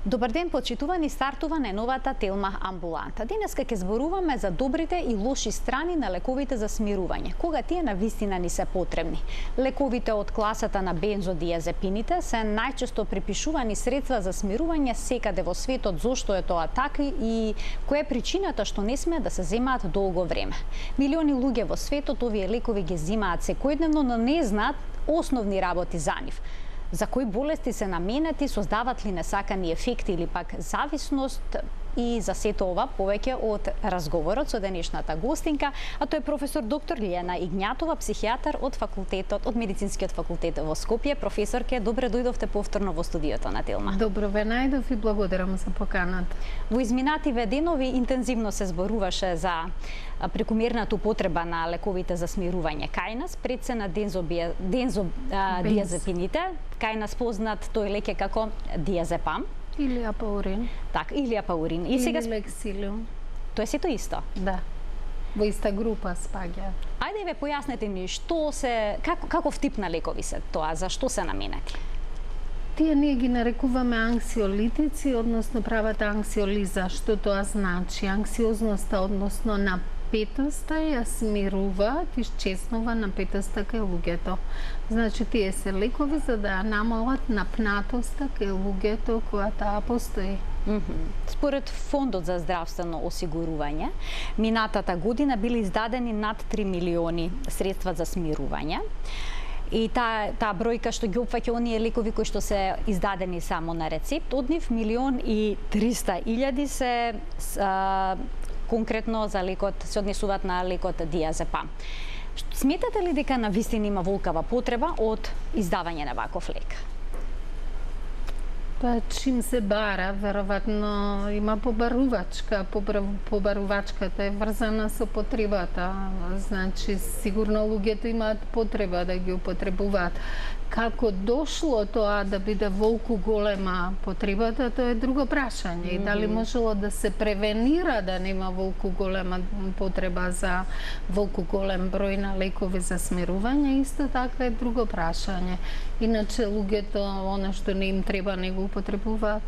Добар ден, почитувани, стартува најновата Телма амбуланта. Денеска ќе зборуваме за добрите и лоши страни на лековите за смирување, кога тие навистина ни се потребни. Лековите од класата на бензодиазепините се најчесто припишувани средства за смирување секаде во светот. Зошто е тоа така и која е причината што не смеат да се земаат долго време? Милиони луѓе во светот овие лекови ги земаат секојдневно, но не знаат основни работи за нив. За кои болести се наменети, создават ли несакани ефекти или пак зависност, и за сето ова повеќе од разговорот со денешната гостинка, а тоа е професор доктор Лиljana Игњатова, психијатар од медицинскиот факултет во Скопје. Професорке, добре дојдовте повторно во студиото на Телма. Добро ве најдов и благодарам за поканата. Во изминативе денови интензивно се зборуваше за прекумерната употреба на лековите за смирување кај нас, пред се на бензодиазепините, кај нас познат тој лек е како диазепам. Или апаурин. Так, или апаурин. И сега лексилиум. Тоа е сето исто? Да. Во иста група спаѓа. Ајде ве појаснете ми каков тип на лекови се тоа, за што се наменети? Тие ние ги нарекуваме анксиолитици, односно прават анксиолиза. Што тоа значи? Анксиозноста, односно напетоста ја смирува, исчезнува напетоста кај луѓето. Значи, тие се лекови за да ја намалат напнатоста кај луѓето која таа постои. Според Фондот за здравствено осигурување, минатата година били издадени над 3 милиони средства за смирување. И таа бројка што ги опфаќа оние лекови кои што се издадени само на рецепт, од нив 1.300.000 се конкретно за лекот, се однесуваат на лекот диазепам. Сметате ли дека навистина има волкава потреба од издавање на ваков лек? Па чим се бара, веројатно има побарувачка. Побарувачката е врзана со потребата. Значи, сигурно луѓето имаат потреба да ги употребуваат. Како дошло тоа да биде волку голема потребата, тоа е друго прашање. И дали можело да се превенира да нема волку голема потреба за волку голем број на лекови за смирување, исто така е друго прашање. Иначе луѓето, она што не им треба, не го употребуваат.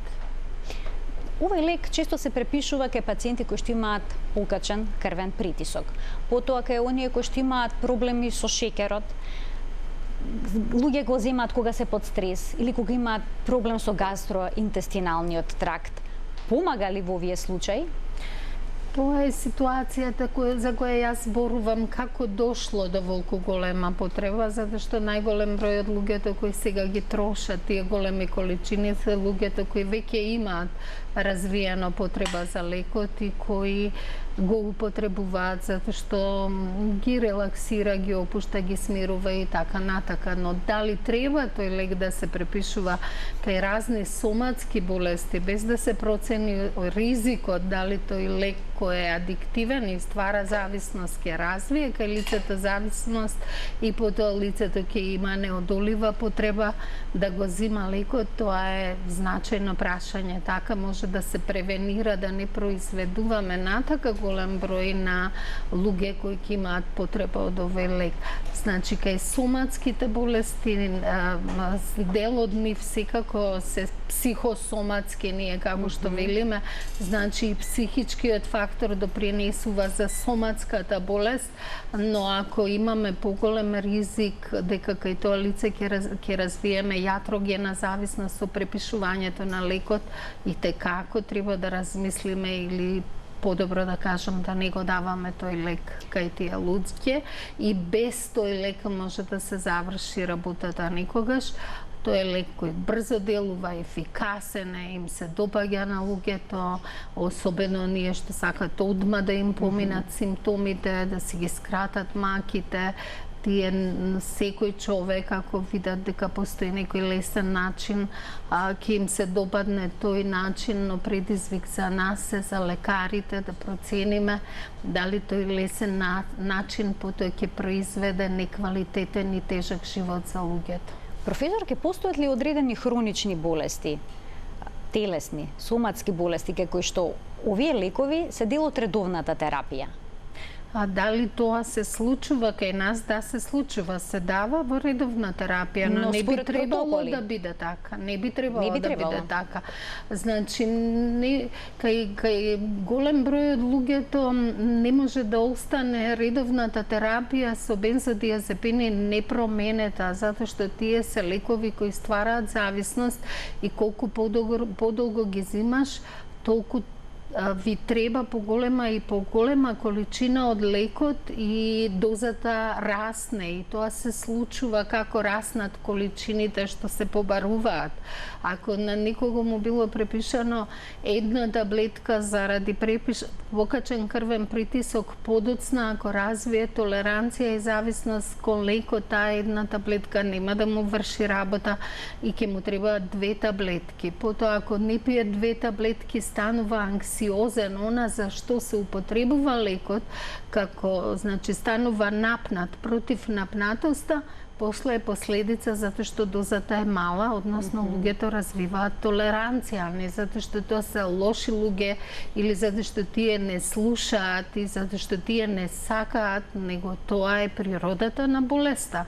Овој лек често се препишува кај пациенти кои што имаат покачен крвен притисок. Потоа кај оние кои што имаат проблеми со шеќерот, луѓе го земаат кога се под стрес или кога имаат проблем со гастроинтестиналниот тракт. Помага ли во овие случаи? Тоа е ситуацијата за која јас зборувам како дошло до волку голема потреба, затоа што најголем број од луѓето кои сега ги трошат тие големи количини се луѓето кои веќе имаат развиено потреба за лекот и кои го употребуваат затоа што ги релаксира, ги опушта, ги смирува и така натака. Но дали треба тој лек да се препишува кај разни соматски болести без да се процени ризикот, дали тој лек кој е адиктивен и ствара зависност ќе развие кај лицето зависност и потоа лицето ќе има неодолива потреба да го зима лекот, тоа е значајно прашање. Така може да се превенира да не произведуваме натака голем број на луѓе кои ќе имаат потреба од овој лек. Значи, кај соматските болести, дел од нив секако се психосоматски, ние како што велиме, значи и психичкиот фактор допринесува за соматската болест, но ако имаме поголем ризик дека кај тоа лице ќе развиеме јатрогена зависност со препишувањето на лекот, и како треба да размислиме или подобро да кажам да не го даваме тој лек кај тие луѓе и без тој лек може да се заврши работата никогаш. Тој е лек кој брзо делува, ефикасен е, им се допаѓа на луѓето, особено ние што сакат одма да им поминат симптомите, да си ги скратат маките. Тие секој човек, ако видат дека постои некој лесен начин, ќе им се допадне тој начин, но предизвик за нас е за лекарите да процениме дали тој лесен начин потоа ќе произведе неквалитетен и тежок живот за луѓето. Професор, ке постојат ли одредени хронични болести, телесни, соматски болести, кај кои што овие лекови се дел од редовната терапија? А дали тоа се случува кај нас? Да, се случува. Се дава во редовна терапија, но не би требало да биде така. Не би требало да биде така. Значи, кај голем број од луѓето не може да остане редовната терапија со бензодиазепини непроменета, затоа што тие се лекови кои ствараат зависност и колку подолго ги зимаш, толку ви треба поголема и поголема количина од лекот и дозата расне, и тоа се случува како раснат количините што се побаруваат. Ако на некого му било препишано една таблетка заради покачен крвен притисок подоцна, ако развие толеранција и зависност кон лекот, таа една таблетка нема да му врши работа и ќе му требаат 2 таблетки. Потоа, ако не пие 2 таблетки, станува анксиозен, она за што се употребува лекот, како, значи, станува напнат против напнатоста, после е последица затоа што дозата е мала, односно луѓето развиваат толеранција, не затоа што тоа се лоши луѓе или затоа што тие не слушаат и затоа што тие не сакаат, него тоа е природата на болеста.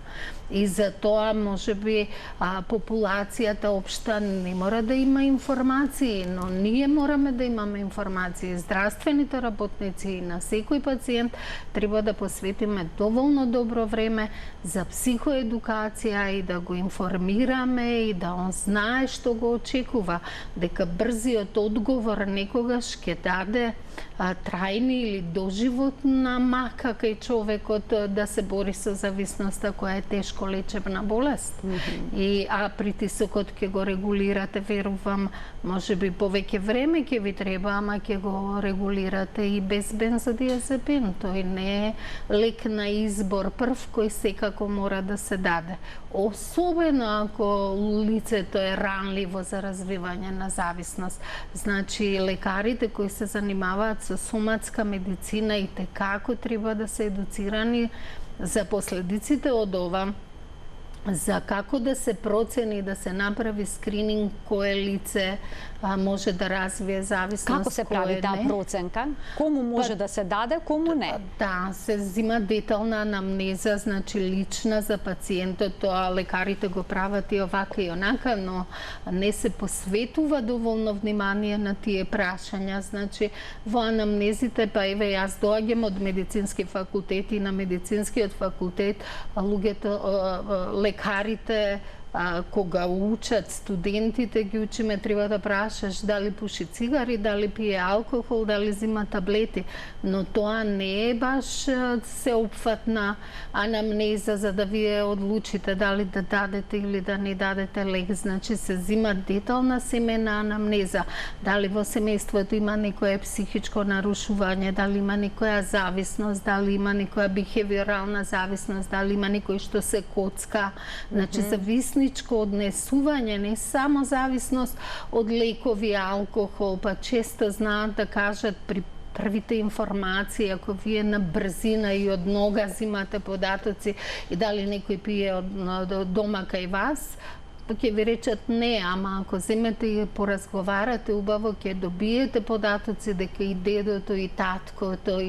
И за тоа можеби популацијата општа не мора да има информации, но ние мораме да имаме информации. Здравствените работници и на секој пациент треба да посветиме доволно добро време за психоедукација и да го информираме и да он знае што го очекува, дека брзиот одговор некогаш ќе даде трајни или доживотна мака кај човекот да се бори со зависноста која е тешко лечебна болест. А притисокот ќе го регулирате, верувам, можеби повеќе време ќе ви треба, ама ќе го регулирате и без бензодиазепин. Тој не е лек на избор прв кој секако мора да се даде. Особено ако лицето е ранливо за развивање на зависност. Значи, лекарите кои се занимаваат со соматска медицина и како треба да се едуцирани за последиците од ова, за како да се процени, да се направи скрининг кое лице може да развие зависност. Како се прави таа проценка? Кому може да се даде, кому не? Да, се зима детална анамнеза, значи лична за пациентот, тоа лекарите го прават и овака и онака, но не се посветува доволно внимание на тие прашања. Значи, во анамнезите, па еве јас доаѓам од медицински факултет и на медицинскиот факултет луѓето, лекарите, кога учат студентите, ги учиме, треба да прашаш дали пуши цигари, дали пие алкохол, дали зима таблети, но тоа не е баш сеопфатна анамнеза за да вие одлучите дали да дадете или да не дадете лек. Значи се зима детална семена анамнеза, дали во семејството има некое психичко нарушување, дали има некоја зависност, дали има некоја бихевиорална зависност, дали има некој што се коцка, значи зависни однесување, не само зависност од лекови, алкохол, па често знаат да кажат при првите информации, ако вие на брзина и од нога зимате податоци и дали некој пие од дома кај вас, ќе ви речат не, ама ако земете и поразговарате убаво, ќе добиете податоци дека и дедото и таткото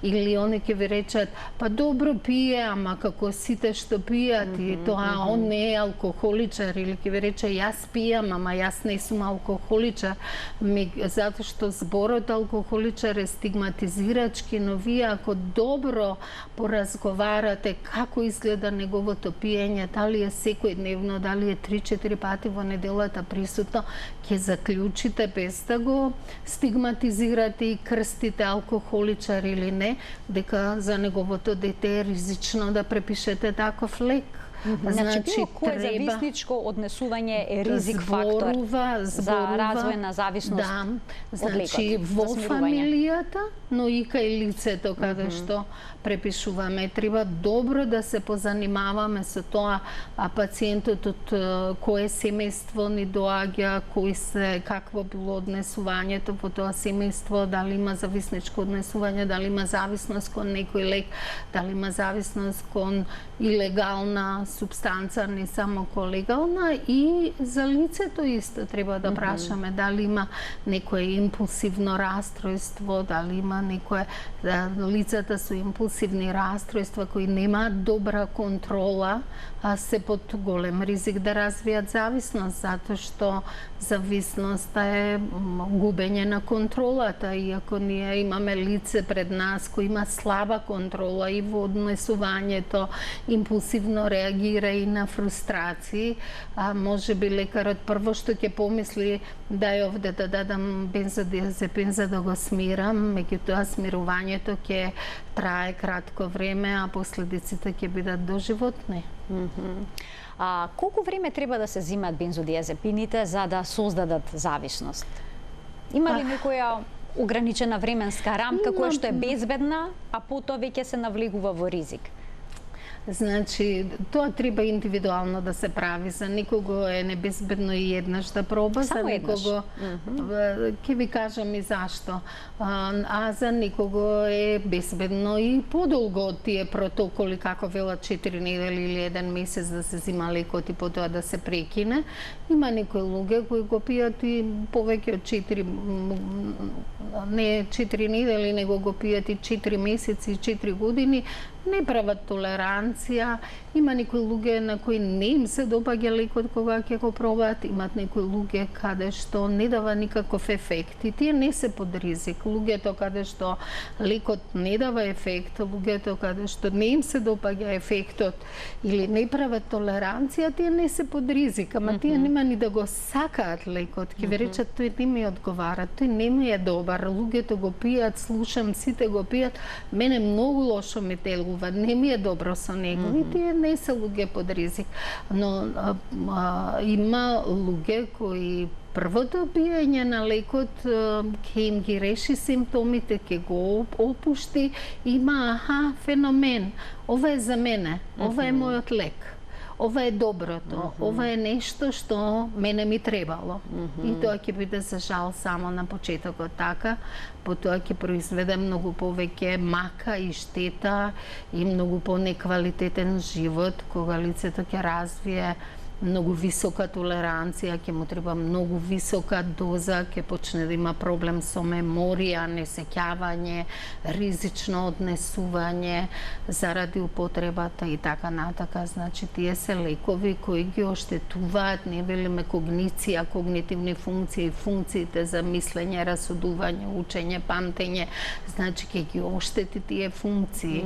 или они ќе ви речат па добро пие, ама како сите што пијат и тоа он не е алкохоличар, или ќе ви рече јас пијам, ама јас не сум алкохоличар, затоа што зборот алкохоличар е стигматизирачки, но вие ако добро поразговарате како изгледа неговото пиење, дали е секојдневно, дали е 3-4 пати во неделата присутно, ќе заклучите без да го стигматизирате и крстите алкохоличар или не, дека за неговото дете е ризично да препишете таков лек. Значи, било кое зависничко однесување е ризик фактор за развој на зависност од лекот. Значи, во фамилијата, но и кај лицето каде што препишуваме. Треба добро да се позанимаваме со тоа, пациентот од кое семејство ни доаѓа, какво било однесувањето во тоа семејство, дали има зависничко однесување, дали има зависност кон некој лек, дали има зависност кон илегална субстанца не само легална, и за лицето исто треба да прашаме дали има некое импулсивно расстройство, дали има некое лицата со импулсивни расстройства кои немаат добра контрола, а се под голем ризик да развијат зависност, затоа што зависноста е губење на контролата, иако ние имаме лице пред нас кој има слаба контрола и во однесувањето, импулсивно реагира и на фрустрации, а може би лекарот прво што ќе помисли дај овде да дадам бензодиазепин за да го смирам, меѓутоа смирувањето ќе трае кратко време, а последиците ќе бидат доживотни. А колку време треба да се зимат бензодиазепините за да создадат зависност? Има ли некоја ограничена временска рамка која што е безбедна, а потоа веќе се навлегува во ризик? Значи, тоа треба индивидуално да се прави. За никого е небезбедно и еднаш да проба, само за никого ќе ви кажам и зашто. А за никого е безбедно и подолго од тие протоколи, како велат 4 недели или 1 месец да се зима лекот и потоа да се прекине. Има некои луѓе кои го пијат и повеќе од 4 недели, него го пијат и 4 месеци и 4 години, не прават толеранција. Има некои луѓе на кои не им се допаѓа лекот кога ќе го пробаат, имат некои луѓе каде што не дава никаков ефект и тие не се под ризик. Луѓето каде што лекот не дава ефект, луѓето каде што не им се допаѓа ефектот или не прават толеранција, тие не се под ризик, ама тие нема ни да го сакаат лекот. Ќе ви речат тој не ми одговара, тој не ми е добар. Луѓето го пијат, слушам, сите го пијат, мене многу лошо ми делува, не ми е добро со него. И тие не се луѓе под ризик. Но има луѓе кои првото пиење на лекот ќе им ги реши симптомите, ќе го опушти, има феномен. Ова е за мене, ова е мојот лек. Ова е доброто, ова е нешто што мене ми требало. И тоа ќе биде за жал само на почетокот така, потоа ќе произведе многу повеќе мака и штета и многу понеквалитетен живот, кога лицето ќе развие многу висока толеранција, ќе му треба многу висока доза, ќе почне да има проблем со меморија, несеќавање, ризично однесување заради употребата и така натака. Значи, тие се лекови кои ги оштетуваат, не велиме когниција, когнитивни функции, функциите за мислење, расудување, учење, памтење, значи ќе ги оштети тие функции.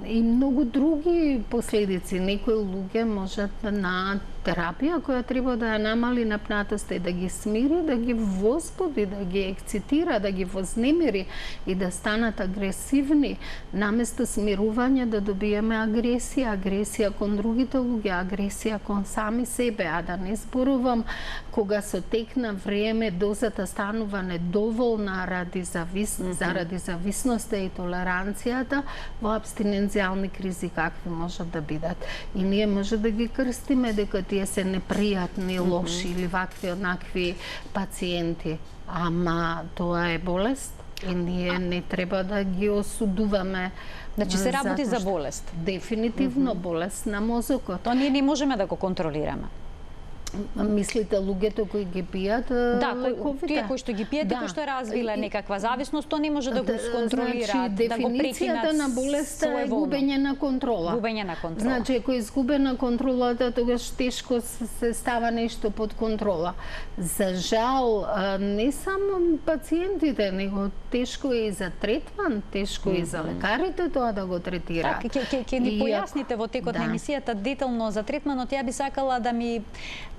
И многу други последици. Некои луѓе можат на терапија која треба да ја намали напнатоста и да ги смири, да ги возбуди, да ги ексцитира, да ги вознемири и да станат агресивни, наместо смирување да добиеме агресија, агресија кон другите луѓе, агресија кон сами себе, а да не зборувам кога со тек на време дозата станува недоволна заради зависноста и толеранцијата, во абстиненцијални кризи какви можат да бидат. И ние може да ги крстиме дека тие се непријатни, лоши или вакви однакви пациенти. Ама тоа е болест и ние не треба да ги осудуваме. Значи се работи за болест. Дефинитивно болест на мозокот. Тоа ние не можеме да го контролираме. Мислите луѓето кои ги пијат лековите? Тие кои што ги пијат и кои што развиле некаква зависност, тоа не може да го сконтролираат, да го прекинат. Дефиницијата на болеста е губење на контрола. Губење на контрола. Значи, ако е изгубена контролата, тогаш тешко се става нешто под контрола. За жал, не само пациентите, него тешко е и за третман, тешко е и за лекарите тоа да го третираат. Ќе ни појасните во текот на емисијата детално за третманот. Ја би сакала да ми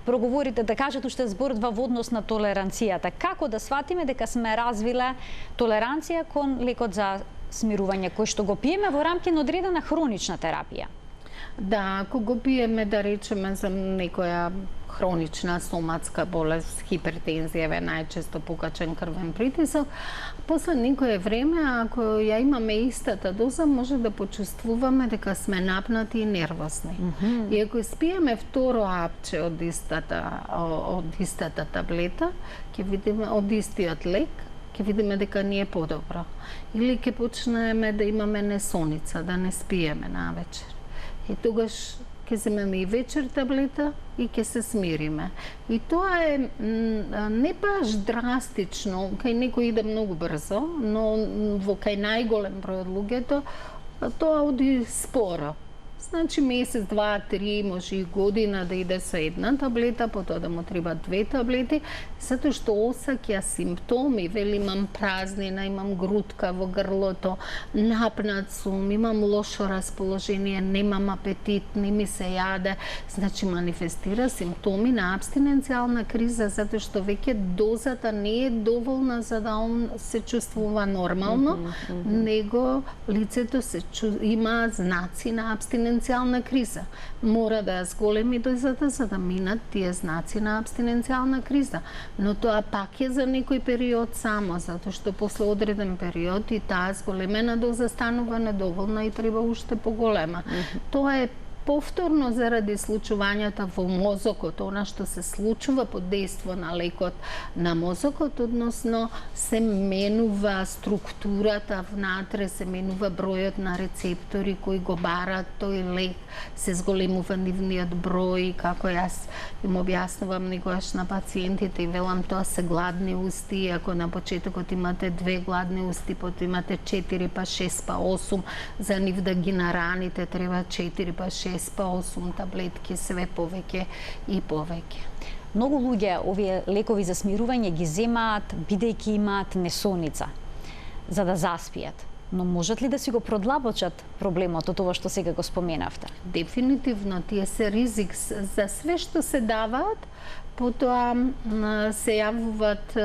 проговорите, да кажете уште зборот во однос на толеранцијата. Како да сватиме дека сме развиле толеранција кон лекот за смирување, кој што го пиеме во рамки на одредена хронична терапија? Да, ако го пиеме, да речеме, за некоја хронична соматска болест, хипертензија, најчесто покачен крвен притисок, после некое време, ако ја имаме истата доза, може да почувствуваме дека сме напнати и нервосни. И ако спиеме второ апче од истата таблета, ќе видиме од истиот лек, ќе видиме дека ни е подобро. Или ќе почнеме да имаме несоница, да не спиеме навечер. И тогаш ќе земеме и вечер таблета и ќе се смириме. И тоа е не баш драстично, кај некој иде многу брзо, но кај најголем број од луѓето тоа оди споро. Значи месец, два, три, може и година да иде со една таблета, потоа да му треба 2 таблети, затоа што осеќа симптоми, вели имам празнина, имам грудка во грлото, напнат сум, имам лошо расположение, немам апетит, не ми се јаде, значи манифестира симптоми на абстиненцијална криза, затоа што веќе дозата не е доволна за да он се чувствува нормално, него лицето има знаци на абстиненцијална криза. Мора да ја зголеми дозата за да минат тие знаци на абстиненцијална криза. Но тоа пак е за некој период само, затоа што после одреден период и таа зголемена доза станува недоволна и треба уште поголема. Тоа е повторно заради случувањата во мозокот, она што се случува под дејство на лекот на мозокот, односно се менува структурата внатре, се менува бројот на рецептори кои го барат тој лек, се зголемува нивниот број, како јас им објаснувам некогаш на пациентите и велам тоа се гладни усти, ако на почетокот имате 2 гладни усти, потоа имате 4 па 6 па 8, за нив да ги нараните треба 4 па 6 па 8 таблетки, све повеќе и повеќе. Многу луѓе овие лекови за смирување ги земаат бидејќи имаат несоница за да заспијат. Но можат ли да си го продлабочат проблемот од ова што сега го споменавте? Дефинитивно, тие се ризик за све што се даваат, потоа се јавуваат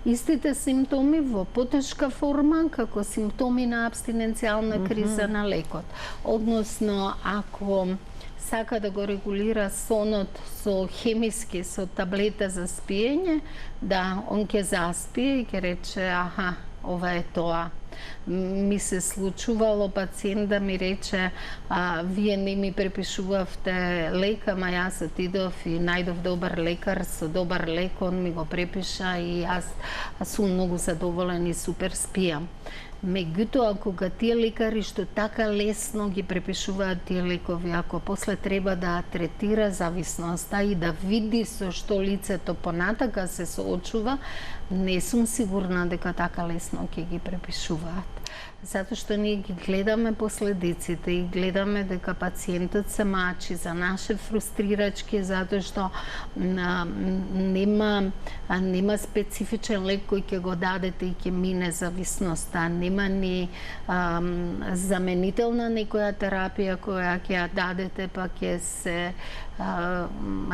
истите симптоми во потешка форма како симптоми на абстиненцијална криза на лекот. Односно, ако сака да го регулира сонот со хемиски, со таблета за спиење, да, он ќе заспие и ќе рече, аха, ова е тоа. Ми се случувало пациент да ми рече, вие не ми препишувавте лек, ама јас отидов и најдов добар лекар со добар лек, он ми го препиша и јас сум многу задоволен и супер спијам. Меѓутоа, кога тие лекари што така лесно ги препишуваат тие лекови, ако после треба да третира зависноста и да види со што лицето понатака се соочува, не сум сигурна дека така лесно ќе ги препишуваат. Затоа што ние ги гледаме последиците и гледаме дека пациентот се мачи за наше фрустрирачки, затоа што нема специфичен лек кој ќе го дадете и ќе мине зависноста, нема ни заменителна некоја терапија која ќе ја дадете па ќе се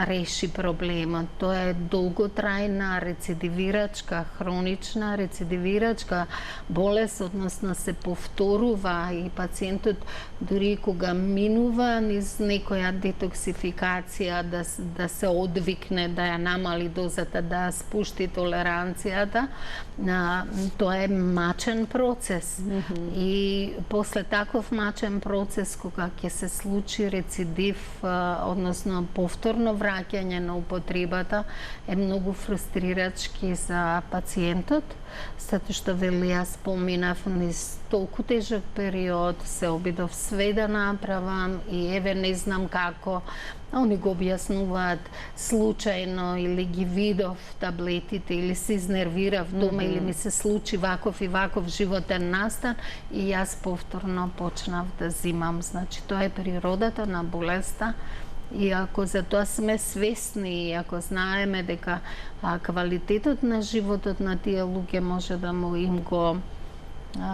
реши проблемот. Тоа е долготрајна рецидивирачка, хронична рецидивирачка болест, односно се повторува и пациентот дури кога минува низ некоја детоксификација да се одвикне, да ја намали дозата, да спушти толеранцијата, тоа е мачен процес. И после таков мачен процес кога ќе се случи рецидив, односно повторно враќање на употребата, е многу фрустрирачки за пациентот, затоа што вели јас поминав низ толку тежок период, се обидов све да направам и еве не знам како. Они го објаснуваат случајно или ги видов таблетите или се изнервирав дома или ми се случи ваков и ваков животен настан и јас повторно почнав да зимам. Значи тоа е природата на болеста. И ако за тоа сме свесни и ако знаеме дека квалитетот на животот на тие луѓе може да му им го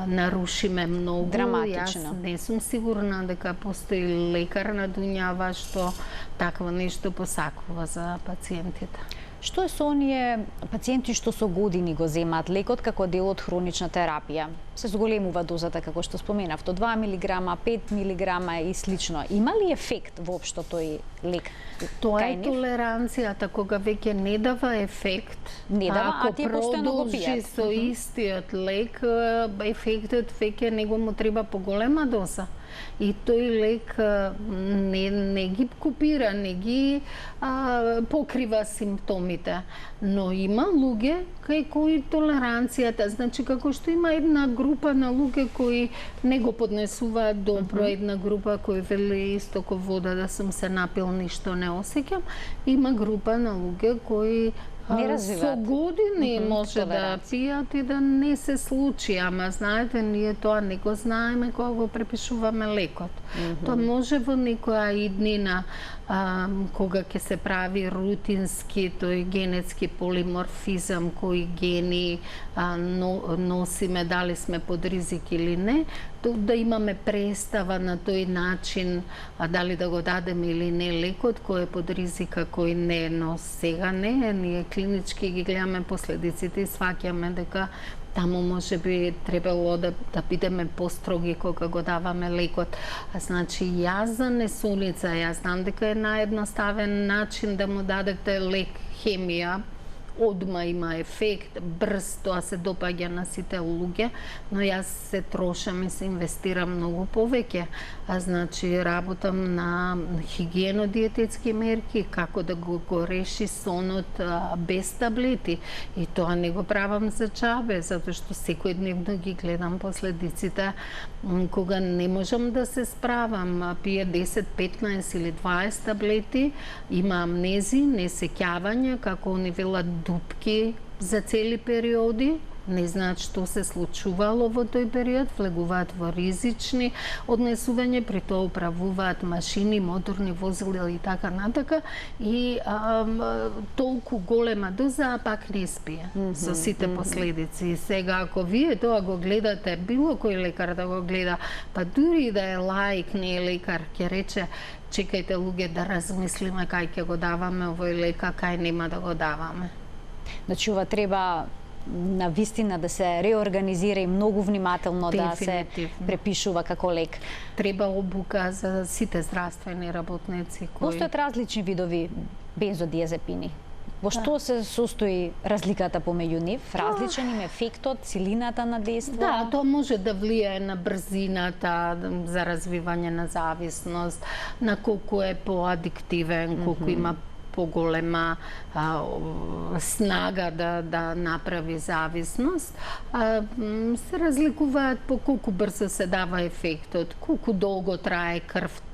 нарушиме многу. Драматично. Јас не сум сигурна дека постои лекар на дуњава што такво нешто посакува за пациентите. Што е со оние пациенти што со години го земаат лекот како дел од хронична терапија? Се зголемува дозата, како што споменавте, 2 мг, 5 мг и слично. Има ли ефект воопшто тој лек? Тоа е толеранцијата, кога веќе не дава ефект. Не дава, а тие постојано го продолжи пијат. со истиот лек, ефектот веќе него му треба поголема доза. и тој лек не ги купира, не ги покрива симптомите. Но има луѓе кај кои толеранцијата, значи како што има една група на луѓе кои не го поднесуваат добро, една група кои вели исто ко вода да сум се напил, ништо не осеќам, има група на луѓе кои со години може да пијат и да не се случи, ама знаете, ние тоа не го знаеме кога го препишуваме лекот. Тоа може во некоја иднина, кога ќе се прави рутински тој генетски полиморфизам, кои гени носиме, дали сме под ризик или не, да имаме представа на тој начин, дали да го дадеме или не лекот, кој е под ризика, кој не, но сега не, ние клинички ги гледаме последиците и сваќаме дека таму може би требало да бидеме построги кога го даваме лекот. Значи, јас за несолица, јас знам дека е наједноставен начин да му дадете лек хемија, одма има ефект, брз, тоа се допаѓа на сите луѓе, но јас се трошам и се инвестирам многу повеќе. Значи, работам на хигиено-диететски мерки, како да го реши сонот без таблети. И тоа не го правам за чабе, затоа што секојдневно ги гледам последиците, кога не можам да се справам, пие 10, 15 или 20 таблети, има амнези, несеќавање, како они велат дупки за цели периоди, не знаат што се случувало во тој период, влегуваат во ризични однесување, при тоа управуваат машини, моторни возила и така натака, и толку голема доза, а пак не спие со сите последици. И сега, ако вие тоа го гледате, било кој лекар да го гледа, па дури да е лаик, не е лекар, ќе рече, чекајте луѓе да размислиме кај ќе го даваме овој лека, кај нема да го даваме. Значи, ова треба на вистина да се реорганизира и многу внимателно да се препишува како лек. Треба обука за сите здравствени работници кои... Постојат различни видови бензодиазепини. Во што се состои разликата помеѓу нив? Различен им ефектот, силината на дејство? Да, тоа може да влијае на брзината за развивање на зависност, на колку е поадиктивен, колку има поголема снага да направи зависност, се разликуваат по колку брзо се дава ефектот, колку долго трае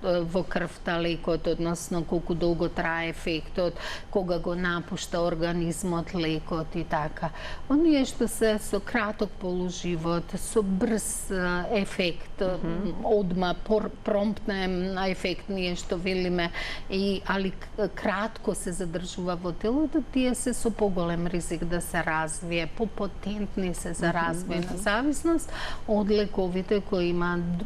во крвта лекот, односно колку долго трае ефектот, кога го напушта организмот лекот и така. Оние што се со краток полуживот, со брз ефект, одма промптен ефект, ние што велиме, али кратко се задржува во телото, тие се со поголем ризик да се развие, попотентни се за развој на зависност од лековите кои имаат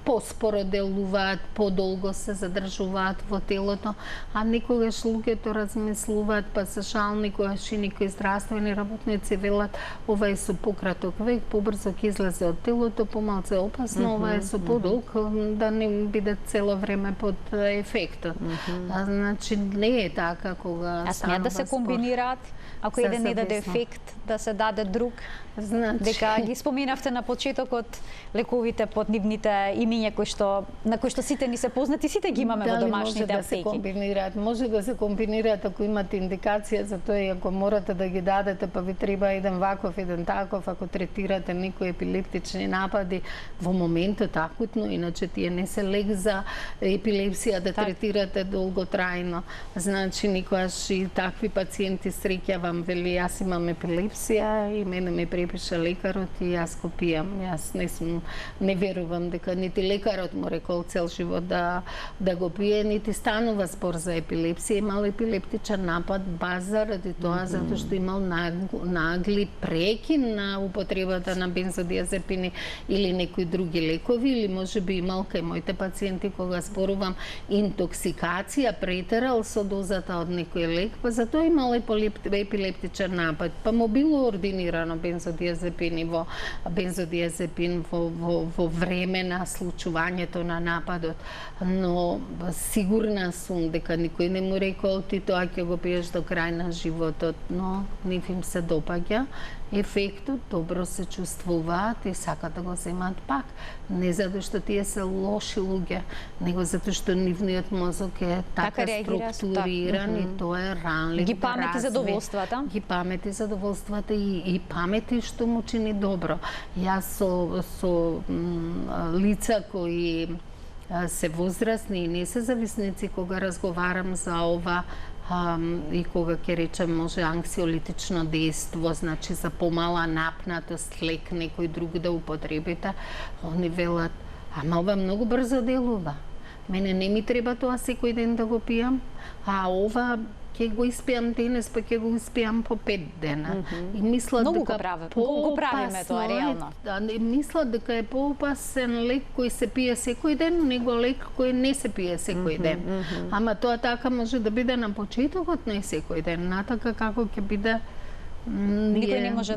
поспоро делуваат, подолго се задржуваат во телото, а никогаш луѓето размислуваат, па се шални којаш и некои здравствени работници велат ова е со пократок век, побрзо ќе излезе од телото, помалку опасно, ова е со подолг, да не биде цело време под ефектот. Значи не е така кога станува спор. А смеат да се комбинираат? Ако еден не даде ефект, да се даде друг? Значи... Дека ги споминавте на почетокот лековите под нивните имиња на кои што сите ни се познати, сите ги имаме во домашните аптеки. Може да се комбинираат ако имате индикација за тоа, и ако морате да ги дадете, па ви треба еден ваков, еден таков, ако третирате некои епилептични напади во моментот акутно, иначе тие не се лек за епилепсија да третирате долготрајно. Значи никогаш и такви пациенти среќавам, вели јас имам епилепсија и мене ме препиша лекарот и јас го пијам. Јас не верувам дека нити лекарот му рекол цел живот да го пие, нити станува спор за епилепсија. Имал епилептичен напад баш заради тоа, затоа што имал нагли прекин на употребата на бензодиазепини или некои други лекови, или можеби имал кај моите пациенти кога зборувам интоксикација, претерал со дозата од некој лек, па затоа имал епилептичен напад, па му било ординирано бензодиазепин во време на случај случувањето на нападот, но сигурна сум дека никој не му рекол ти тоа ќе го пиеш до крај на животот, но нив им се допаѓа ефектот, добро се чувствуваат и сакат да го земат пак. Не затоа што тие се лоши луѓе, него затоа што нивниот мозок е така структуриран и тоа е ранлив. Ги памети задоволствата? Ги памети задоволствата и памети што му чини добро. Јас со лица кои се возрастни и не се зависници, кога разговарам за ова, и кога ќе речем може анксиолитично дејство, значи за помала напнатост лек некој друг да употребите, они велат, ама ова многу брзо делува. Мене не ми треба тоа секој ден да го пијам, а ова ќе го испијам денес, па ќе го испијам по 5 дена. И мислат многу дека го правиме тоа реално. Мислат дека е поопасен лек кој се пие секој ден, него лек кој не се пие секој ден. Ама тоа така може да биде на почетокот, не секој ден, натака како ќе биде. Никој не може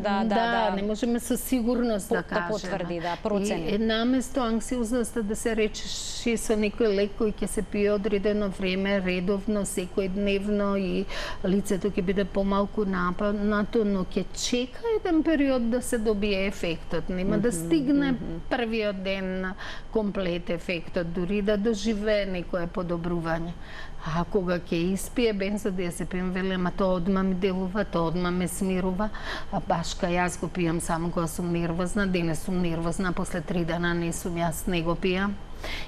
не можеме со сигурност да кажеме. Да потврди, да процени. И наместо анксиозноста да се речеше со некој лек кој ќе се пие одредено време, редовно, секојдневно и лицето ќе биде помалку нападнато, но ќе чека еден период да се добие ефектот. Нема да стигне првиот ден комплет ефектот, дури да доживее некое подобрување. А кога ќе испие бензодиазепин, веле, ама тоа одма ми делува, тоа одма ме смирува, а баш кај јас го пијам само кога сум нервозна, денес сум нервозна, после 3 дена не сум, јас не го пијам.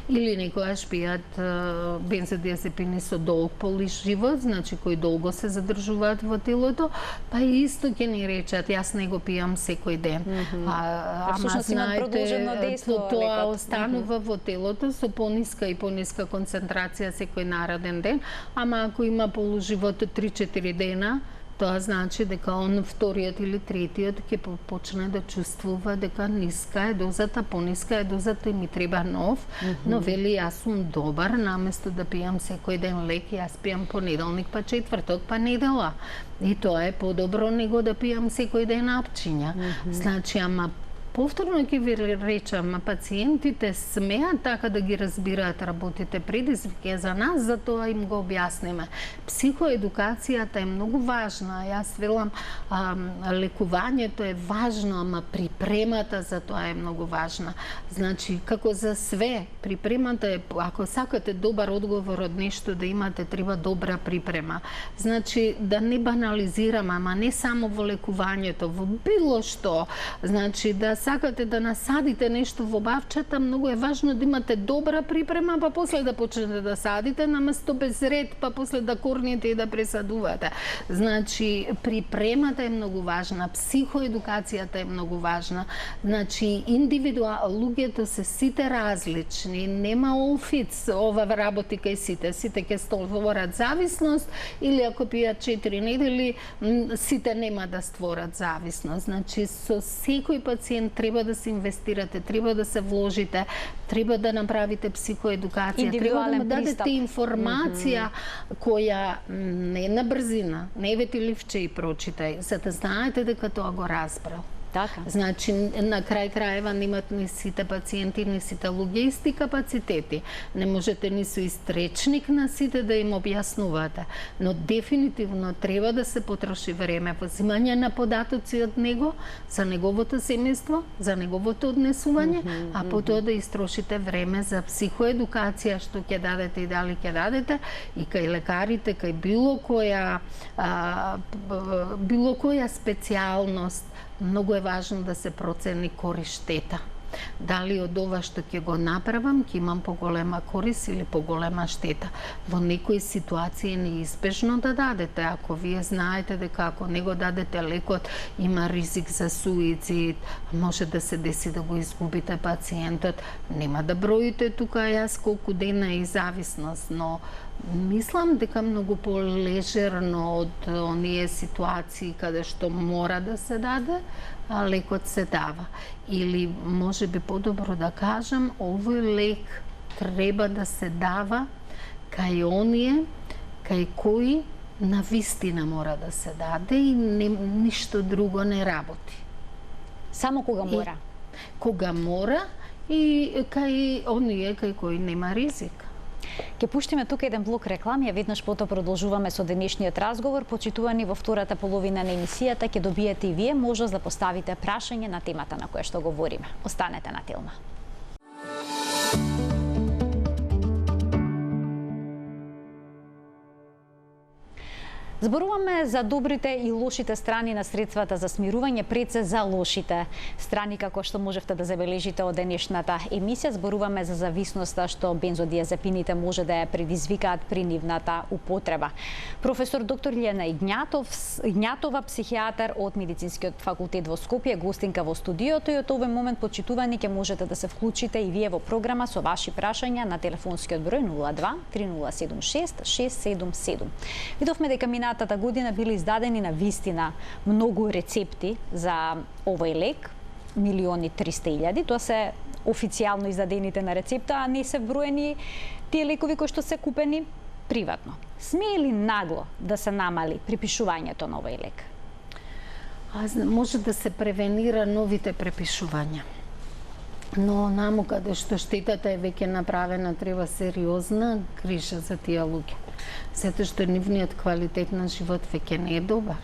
Или некојаш пијат бензодиазепини со долг полуживот, значи кои долго се задржуваат во телото, па и исто ќе ни речат, јас не го пијам секој ден. Ама знаете, тоа останува во телото со пониска и пониска концентрација секој нареден ден, ама ако има полуживот 3-4 дена, тоа значи дека он вториот или третиот ќе почне да чувствува дека ниска е дозата, пониска е дозата и ми треба нов, но вели јас сум добар, наместо да пијам секој ден лек, јас пијам понеделник, па четврток, па недела. И тоа е подобро него да пијам секој ден апчиња. Значи, ама повторно ќе ви речам, пациентите смеат така да ги разбираат работите, предизвик е за нас, затоа им го објасниме. Психоедукацијата е многу важна. Јас велам, лекувањето е важно, ама припремата за тоа е многу важна. Значи, како за све, припремата е, ако сакате добар одговор од нешто да имате, треба добра припрема. Значи, да не банализираме, ама не само во лекувањето, во било што. Значи, да сакате да насадите нешто во бавчата, многу е важно да имате добра припрема, па после да почнете да садите, наместо без ред, па после да корните и да пресадувате. Значи, припремата е многу важна, психоедукацијата е многу важна. Значи, луѓето се сите различни, нема офиц, ова работи кај сите. Сите ќе створат зависност, или ако пијат 4 недели, сите нема да створат зависност. Значи, со секој пациент треба да се инвестирате, треба да се вложите, треба да направите психоедукација, треба да му дадете информација која не на брзина, не вети ливче и прочитај, за да знаете дека тоа го разбрал. Така. Значи, на крај крајева немат ни сите пациенти, ни сите луѓе исти капацитети. Не можете ни со истречник на сите да им објаснувате, но дефинитивно треба да се потроши време во земање на податоци од него, за неговото семејство, за неговото однесување, а потоа да истрошите време за психоедукација, што ќе дадете и дали ќе дадете, и кај лекарите, кај било која специјалност. Многу е важно да се процени корist-штета. Дали од ова што ќе го направам, ќе имам поголема корис или поголема штета. Во некои ситуации е неизбежно да дадете. Ако вие знаете дека ако не го дадете лекот, има ризик за суицид, може да се деси да го изгубите пациентот. Нема да броите тука јас колку дена и зависност, но мислам дека многу полежерно од оние ситуации каде што мора да се даде, лекот се дава. Или може би подобро да кажам, овој лек треба да се дава кај оние, кај кои на вистина мора да се даде и ништо друго не работи. Само кога мора? Кога мора и кај оние кај кои нема ризик. Ке пуштиме тука еден блок реклами, а веднаш потоа продолжуваме со денешниот разговор. Почитувани, во втората половина на емисијата ќе добиете и вие можност да поставите прашање на темата на која што говориме. Останете на Телма. Зборуваме за добрите и лошите страни на средствата за смирување, пред се за лошите страни, како што можевте да забележите од денешната емисија. Зборуваме за зависноста што бензодиазепините може да ја предизвикаат при нивната употреба. Професор доктор Лиljana Игњатова, психијатар од Медицинскиот факултет во Скопје, гостинка во студиото, и од овој момент, почитувани, ќе можете да се вклучите и вие во програма со ваши прашања на телефонскиот број 02 3076 677. Видовме дека минатата година биле издадени на вистина многу рецепти за овој лек, 1.300.000. Тоа се официјално издадените на рецепта, а не се броени тие лекови кои што се купени приватно. Смее ли нагло да се намали препишувањето на овој лек? Може да се превенира новите препишувања. Но наму каде што штетата е веќе направена, треба сериозна грижа за тие луѓе. Затоа што нивниот квалитет на живот веќе не е добар.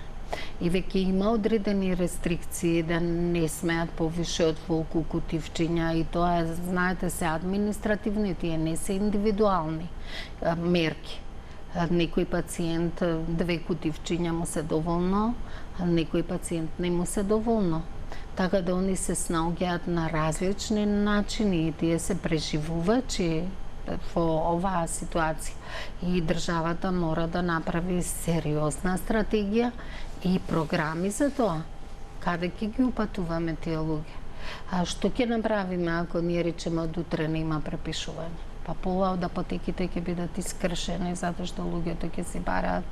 И веќе има одредени рестрикции да не смеат повише од волку кутивчиња, и тоа, знаете, се административни, тие не се индивидуални мерки. Некој пациент 2 кутивчиња му се доволно, а некој пациент не му се доволно. Така да они се снаоѓаат на различни начини и тие се преживувачи во оваа ситуација. И државата мора да направи сериозна стратегија и програми за тоа. Каде ќе ги упатуваме тие луѓе? А што ќе направиме ако ние речеме од утре нема препишување? Па пола од апотеките ќе бидат искршени затоа што луѓето ќе си бараат,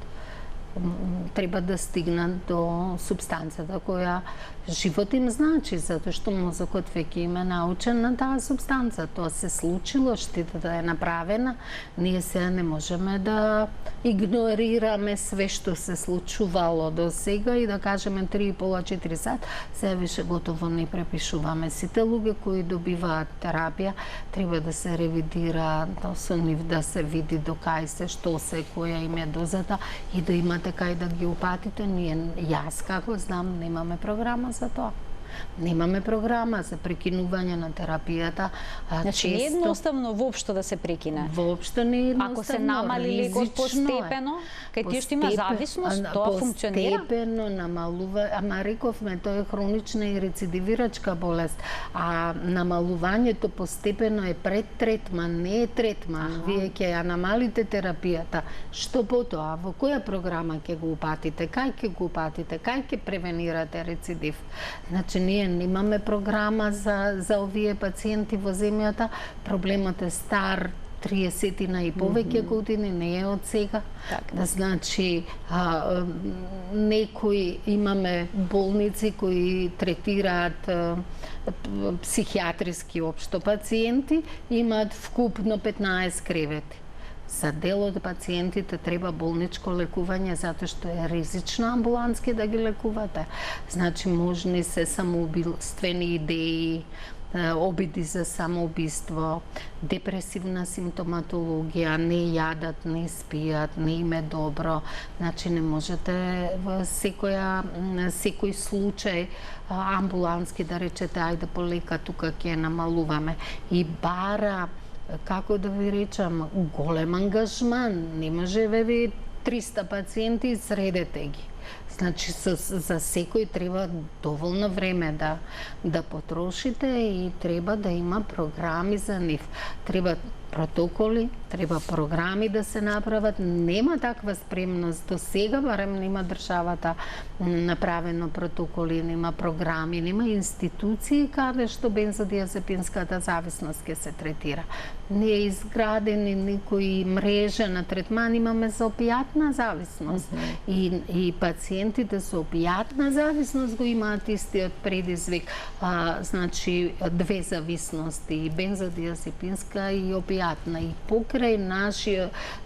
треба да стигнат до субстанцата која живот им значи, затоа што мозокот веќе им е научен на таа субстанца. Тоа се случило, штетата е направена, ние сега не можеме да игнорираме све што се случувало до сега и да кажеме 3,5-4 сат, сега више готово не препишуваме. Сите луѓе кои добиваат терапија треба да се ревидира, со нив да се види до кај се, што се, која им е дозата и да имате кај да ги упатите. Јас како знам, немаме програма за тоа. Немаме програма за прекинување на терапијата. Значи не е едноставно воопшто да се прекине. Воопшто не е едноставно. Ако се намали лекот постепено, кај тие што има зависност, тоа функционира. Постепено намалува, ама рековме, тоа е хронична и рецидивирачка болест. А намалувањето постепено е пред третман, не е третман. Вие ќе ја намалите терапијата. Што потоа? Во која програма ќе го упатите? Кај ќе го упатите? Кај ќе превенирате рецидив? Значи, ние немаме програма за овие пациенти во земјата. Проблемот е стар 30 и повеќе години, не е од сега. Да, значи, некои имаме болници кои третираат психијатриски општо пациенти, имаат вкупно 15 кревети. За дел од пациентите треба болничко лекување затоа што е ризично амбулантски да ги лекувате. Значи можни се самоубиствени идеи, обиди за самоубиство, депресивна симптоматологија, не јадат, не спијат, не им е добро. Значи не можете во секој случај амбулантски да речете ајде полека тука ќе намалуваме. И бара, како да ви речам, голем ангажман. Не може ве 300 пациенти средете ги. Значи за секој треба доволно време да потрошите и треба да има програми за нив. Треба протоколи, треба програми да се направат. Нема таква спремност до сега, барем нема државата направено протоколи, нема програми, нема институции каде што бензодиазепинската зависност ќе се третира. Не е изградени никои мрежа на третман, имаме за опијатна зависност. И пациентите со опијатна зависност го имаат истиот предизвик, значи две зависности, бензодиазепинска и опијатна. И покрај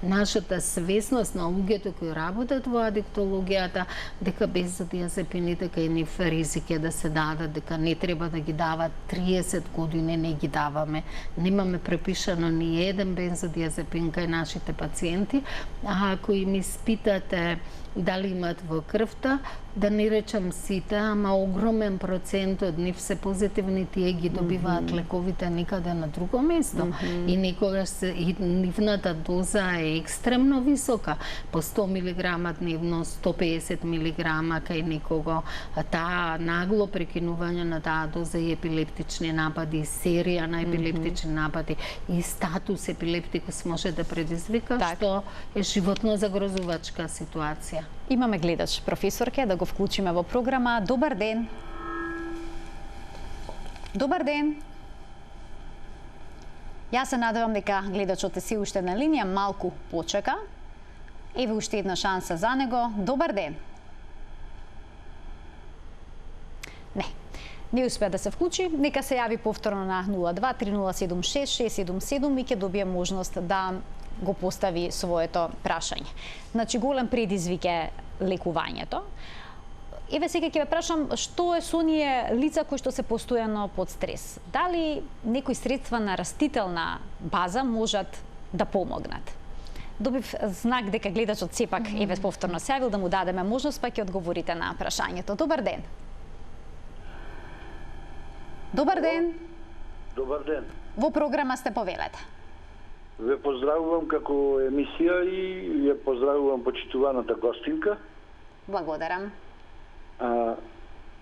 нашата свесност на луѓето кои работат во адиктологијата, дека бензодиазепините кај нив ризик е да се дадат, дека не треба да ги дават 30 години, не ги даваме. Немаме препишано ни еден бензодиазепин кај нашите пациенти, а ако им испитате дали имат во крвта, да не речам сите, ама огромен процент од нив се позитивни, тие ги добиваат лековите некаде на друго место. И некогаш и нивната доза е екстремно висока, по 100 мг дневно, 150 мг кај некого. Таа нагло прекинување на таа доза и епилептични напади, серија на епилептични напади и статус епилептикус може да предизвика, што е животно загрозувачка ситуација. Имаме гледач, професорке, да го вклучиме во програма. Добар ден. Добар ден. Јас се надевам дека гледачот е си уште на линија, малку почека. Еве уште една шанса за него. Добар ден. Не успеа да се вклучи, нека се јави повторно на 02-3076-677 и ќе добие можност да го постави своето прашање. Значи, голем предизвик е лекувањето. Еве сега ќе ве прашам, што е со оние лица кои што се постојано под стрес? Дали некои средства на растителна база можат да помогнат? Добив знак дека гледачот сепак еве повторно се јавил, да му дадеме можност, па ќе одговорите на прашањето. Добар ден. Добар ден. Добар ден. Во програма сте, повелете. Ве поздравувам како емисија и ја поздравувам почитуваната гостинка. Благодарам.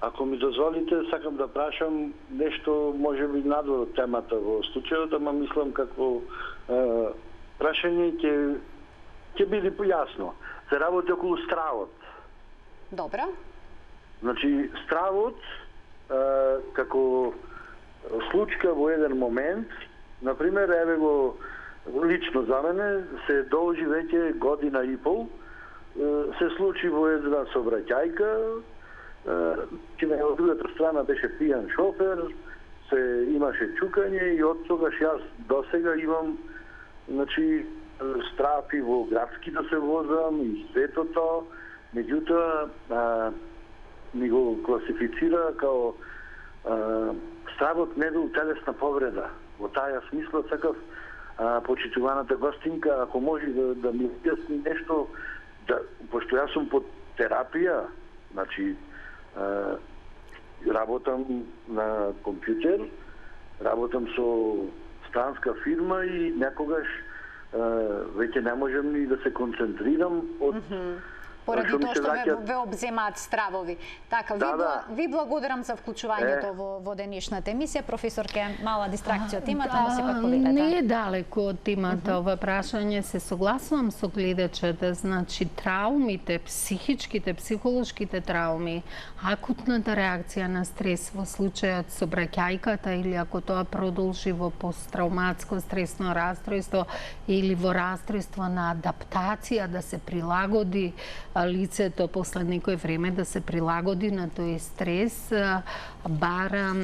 Ако ми дозволите, сакам да прашам нешто може би надвор од темата во случајот, ама мислам како прашање ќе биде појасно. Се работи околу стравот. Добро. Значи, стравот како случка во еден момент, например, еве го лично за мене, се должи веќе година и пол, се случи во една сообраќајка, од другата страна беше пијан шофер, се имаше чукање и од тогаш јас досега имам, значи, страфи во градски да се возам и светото, меѓутоа ми го класифицира као стравот не бил телесна повреда. Во таа смисла сакав почитуваната гостинка, ако може да ми објасни нешто, пошто јас сум под терапија, значи работам на компјутер, работам со странска фирма и некогаш веќе не можем ни да се концентрирам од поради тоа што ве обземаат стравови. Така, ви благодарам за вклучувањето во денешната емисија. Професорке, мала дистракција од темата, но сепак повелете. Не е далеко од темата ова прашање, се согласувам со гледачите, значи траумите, психичките, психолошките трауми, акутната реакција на стрес во случајот со браќајката или ако тоа продолжи во посттрауматско стресно расстройство или во расстройство на адаптација да се прилагоди лицето после некој време да се прилагоди на тој стрес, бара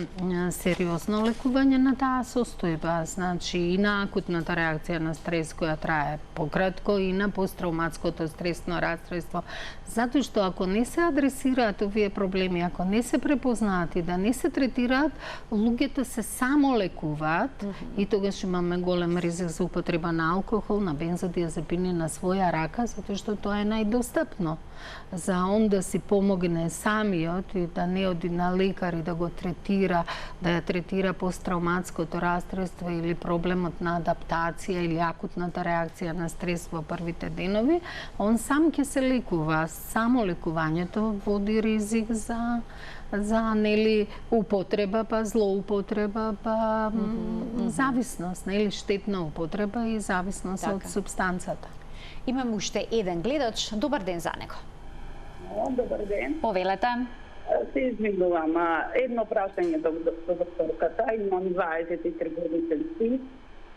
сериозно лекување на таа состојба, значи и на акутната реакција на стрес која трае пократко и на посттрауматското стресно расстройство. Затоа што ако не се адресираат овие проблеми, ако не се препознаат и да не се третираат, луѓето се само лекуваат и тогаш имаме голем ризик за употреба на алкохол, на бензодиазепини на своја рака, затоа што тоа е најдостапно. За он да си помогне самиот и да не оди на лекар и да го третира, да ја третира посттрауматското расстройство или проблемот на адаптација или акутната реакција на стрес во првите денови, он сам ќе се лекува. Само лекувањето води ризик за нели употреба, па злоупотреба, па зависност, нели штетна употреба и зависност од супстанцата. Имам уште еден гледач. Добар ден за него. Добар ден. Повелете. Се извинувам, едно прашање до докторката, имам 23 години.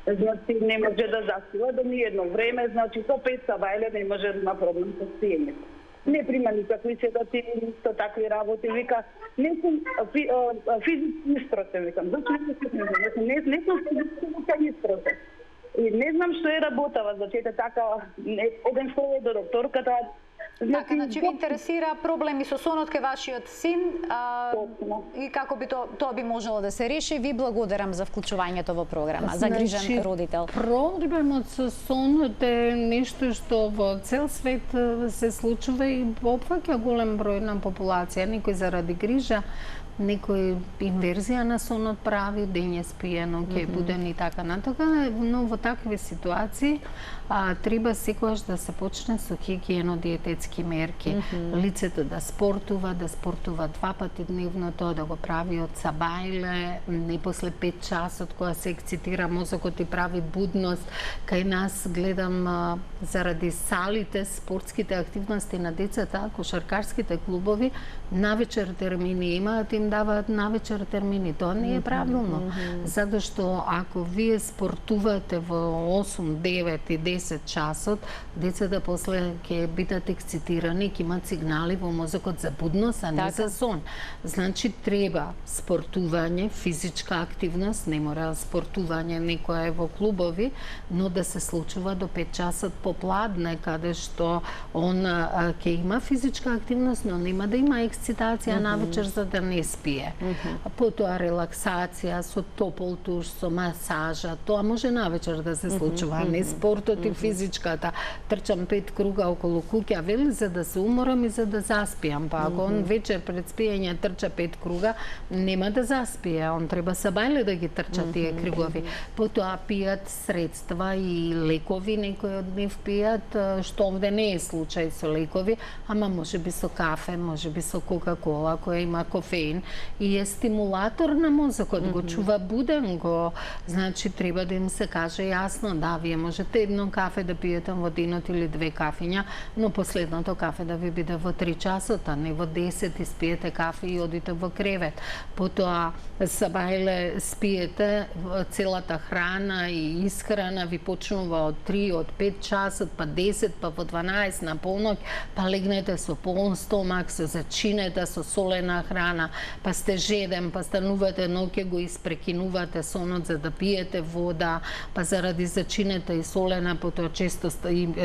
Значи не може да заспива до ни едно време, значи со 5 сабајле не може да има проблем со спиењето. не прима никакви седати, исто такви работи, вика, не сум физички испротен, викам, зашто не сум физички испротен. И не знам што е работава, значи ете така, оден слово до докторката. Така, значи ви интересира проблеми со сонот кај вашиот син и како би тоа би можело да се реши. Ви благодарам за вклучувањето во програма, загрижен родител. Проблемот со сонот е нешто што во цел свет се случува и опфаќа голем број на популација, некој заради грижа, некој инверзија на сонот прави, дење спие, ноќе буден и така натака, но во такви ситуации треба секогаш да се почне со хигиено-диететски мерки. Лицето да спортува 2 пати дневно, тоа да го прави од сабајле, не после 5 часот, кога се ексцитира мозокот и прави будност. Кај нас гледам заради салите, спортските активности на децата, кошаркарските клубови, навечер термини имаат, им даваат навечер термини. Тоа не е правилно. Затоа што ако вие спортувате во 8, 9 и 10 часот, децата после ќе бидат ексцитирани, ќе имат сигнали во мозокот за будност, а не за сон. Значи треба спортување, физичка активност, не мора спортување некоја во клубови, но да се случува до 5 часот попладне, каде што он ќе има физичка активност, но нема да има ексцитација навечер за да не спие. Потоа релаксација со топол туш, со масажа, тоа може навечер да се случува, не спортот и физичката. Трчам 5 круга околу куќа, вели, за да се уморам и за да заспијам. Па ако он вечер пред спиење трча 5 круга, нема да заспие. Он треба сабајле да ги трча тие кругови. Потоа пијат средства и лекови, некои од нив пијат, што овде не е случај со лекови, ама можеби со кафе, можеби со кока-кола, која има кофеин и е стимулатор на мозокот, го чува буден, значи треба да им се каже јасно, да, вие можете едно кафе да пиете во денот или 2 кафиња, но последното кафе да ви биде во 3 часот, а не во 10 испиете кафе и одите во кревет. Потоа сабајле спиете, целата храна и исхрана ви почнува од 3, од 5 часот, па 10, па во 12 на полноќ, па легнете со полн стомак, се зачинете со солена храна, па сте жеден, па станувате ноќе го испрекинувате сонот за да пиете вода, па заради зачинета и солена, потоа често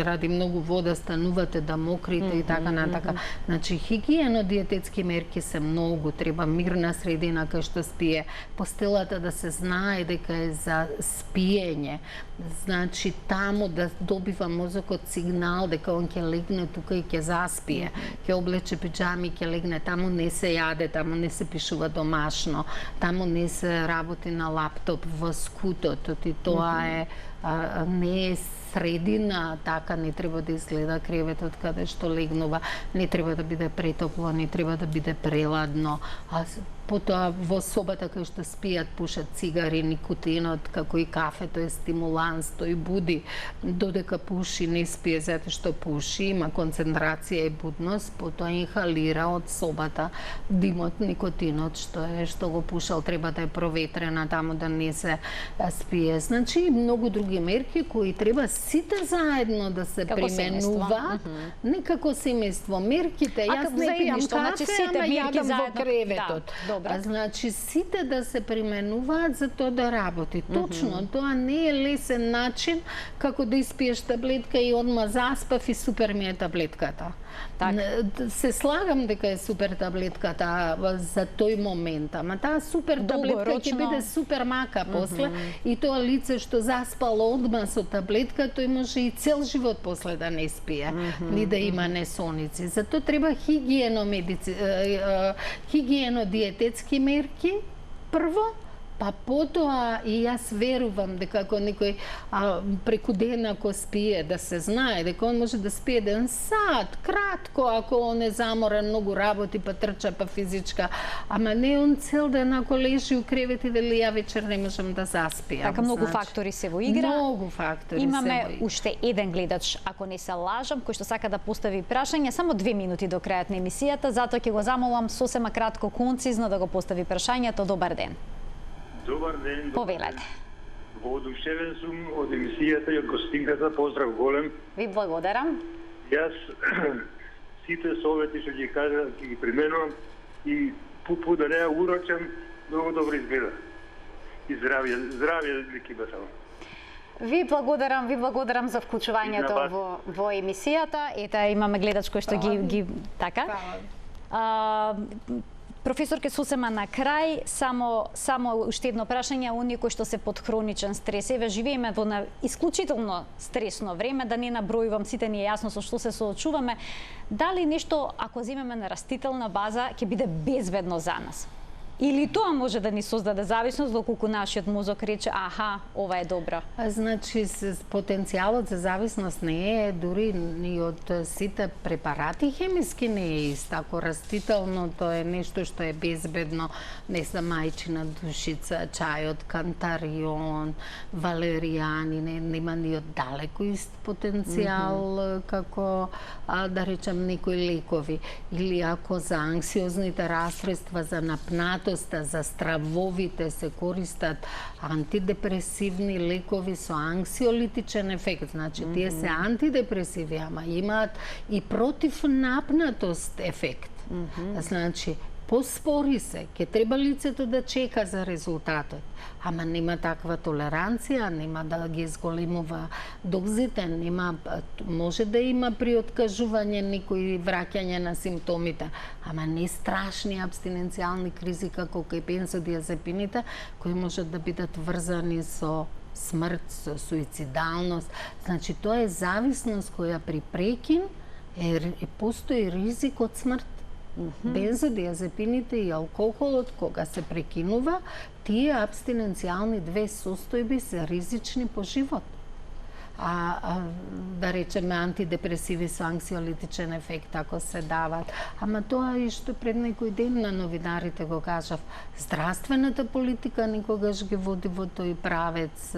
ради многу вода станувате да мокрите и така натака. Значи хигиено-диететски мерки се многу, треба мирна средина кај што спие, постелата да се знае дека е за спиење. Значи таму да добива мозокот сигнал дека он ќе легне тука и ќе заспие, ќе облече пиџами, ќе легне, таму не се јаде, таму не се пишува домашно, таму не се работи на лаптоп во скутот, и тоа е не е средина, така не треба да изгледа креветот каде што легнува, не треба да биде претопло, не треба да биде преладно, потоа во собата кај што спијат, пушат цигари, никотинот, како и кафето е стимуланс, тој буди, додека пуши, не спие затоа што пуши, има концентрација и будност, потоа инхалира од собата димот, никотинот, што го пушал, треба да е проветрена таму да не се спие. Значи, многу други мерки кои треба сите заедно да се применуваат, не како семејство. Мерките, јас не пијам кафе, ама јадам во креветот. Значи, сите да се применуваат за тоа да работи. Точно, тоа не е лесен начин како да испиеш таблетка и одма заспав и супер ми е таблетката. Се слагам дека е супер таблетката за тој момент, ама таа супер таблетка ќе биде супер мака после и тоа лице што заспало одма со таблетка, тој може и цел живот после да не спие и да има несоници. Затоа треба хигиено-диететски мерки прво, па потоа и јас верувам дека ако некој преку ден ако спие, да се знае дека он може да спие 1 сат, кратко, ако он е заморен, многу работи, па трча, па физичка, ама не он цел ден ако лежи у кревет и вели ја вечер не можам да заспијам. Така многу фактори се во игра. Многу фактори Имаме уште еден гледач, ако не се лажам, кој што сака да постави прашање, само 2 минути до крајот на емисијата, затоа ќе го замолам сосема кратко, концизно да го постави прашањето. Добар ден. Добар ден. Повелете. Воодушевен сум од емисијата и од гостинката. Поздрав голем. Ви благодарам. Јас сите совети што ги кажа, ќе ги применувам и по да не ја урочам, многу добро изгледа. И здравје ли ки само. Ви благодарам за вклучувањето во емисијата. Ета имаме гледач кој што ги така. Професорке, сосема на крај, само уште едно прашање, оние кои што се под хроничен стрес. Еве живееме во исклучително стресно време, да не набројувам, сите ни е јасно со што се соочуваме. Дали нешто, ако земеме на растителна база, ќе биде безбедно за нас? Или тоа може да ни создаде зависност, доколку нашиот мозок рече, аха, ова е добро? Значи, потенцијалот за зависност не е дури ни од сите препарати хемиски не е ист. Ако растителното е нешто што е безбедно, не знам, мајчина душица, чајот, кантарион, валеријани, нема ни од далеко ист потенцијал како, да речем, некои лекови. Или ако за анксиозните расстройства, за напнат, за стравовите се користат антидепресивни лекови со анксиолитичен ефект. Значи, тие се антидепресиви, ама имаат и противнапнатост ефект. Значи, поспори се, ќе треба лицето да чека за резултатот. Ама нема таква толеранција, нема да ги зголемува дозите, може да има при откажување некои враќање на симптомите, ама не страшни абстиненцијални кризи како кај бензодиазепините, кои можат да бидат врзани со смрт, со суицидалност. Значи, тоа е зависност која при прекин постои ризик од смрт. Бензодиазепините и алкохолот, кога се прекинува, тие абстиненцијални две состојби се ризични по живот. Да речеме антидепресиви со анксиолитичен ефект ако се дават. Ама тоа и што пред некој ден на новинарите го кажав. Здравствената политика никогаш ги води во тој правец.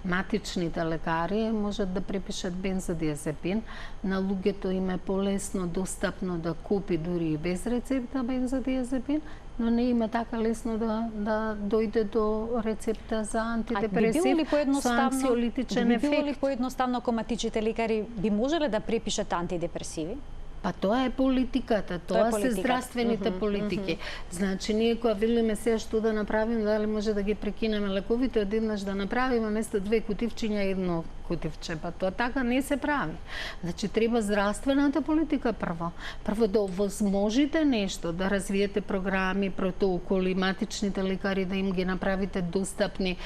Матичните лекари можат да препишат бензодиазепин. На луѓето им е полесно достапно да купи дури и без рецепта бензодиазепин, но не има така лесно да дојде до рецепта за антидепресив со анксиолитичен ефект. Би било ли поедноставно ако матичните лекари би можеле да препишат антидепресиви? Па тоа е политиката, тоа се здравствените политики. Значи, ние кога велиме се што да направиме, дали може да ги прекинеме лековите, одеднаш да направиме место 2 кутивчиња едно кутивче, па тоа така не се прави. Значи, треба здравствената политика прво. Прво да овозможите нешто, да развиете програми, протоколи, матичните лекари да им ги направите достапни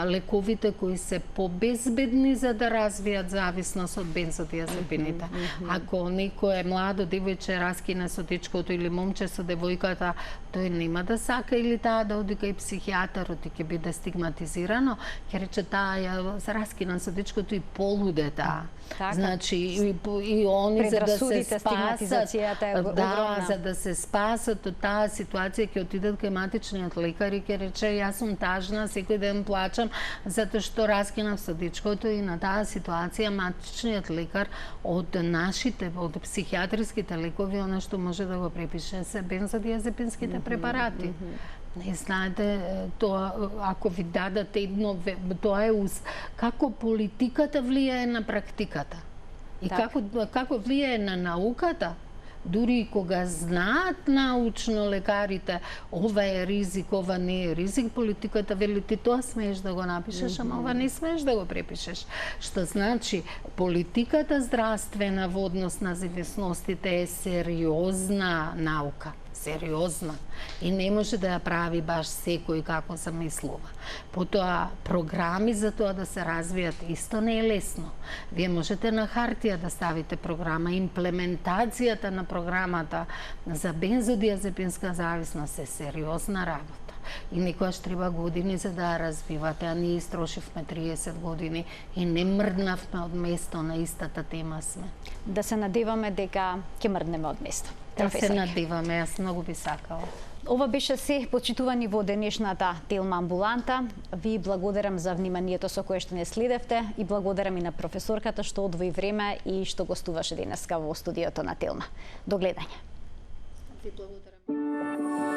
лековите кои се побезбедни за да развијат зависност од бензодиазепините. Ако некој младо девојче раскина со дечкото или момче со девојката, тој нема да сака или таа да оди кај психијатарот и ќе биде стигматизирано, ќе рече таа ја раскина со дечкото и полуде таа. Значи и они за да се спасат, за да се спасат од таа ситуација ќе отидат кај матичниот лекар и ќе рече јас сум тажна, секој ден плачам затоа што раскинав со дечкото и на таа ситуација матичниот лекар од нашите од психијатриските лекови она што може да го препише се бензодиазепинските препарати. Не знаете, тоа ако ви дадат едно, тоа е како политиката влијае на практиката и како влијае на науката. Дури и кога знаат научно лекарите ова е ризик, ова не е ризик, политиката вели ти тоа смееш да го напишеш, ама ова не смееш да го препишеш. Што значи политиката здравствена во однос на зависностите е сериозна наука. Сериозна. И не може да ја прави баш секој како се мислува. Потоа, програми за тоа да се развијат исто не е лесно. Вие можете на хартија да ставите програма, имплементацијата на програмата за бензодиазепинска зависност е сериозна работа. И некојаш треба години за да ја развивате, а ние истрошивме 30 години и не мрднавме од место, на истата тема сме. Да се надеваме дека ќе мрднеме од место. Да се надеваме, јас многу би сакала. Ова беше се, почитувани во денешната Телма амбуланта. Ви благодарам за вниманието со кое што не следевте и благодарам и на професорката што одвои време и што гостуваше денеска во студиото на Телма. До гледање. Ви благодарам.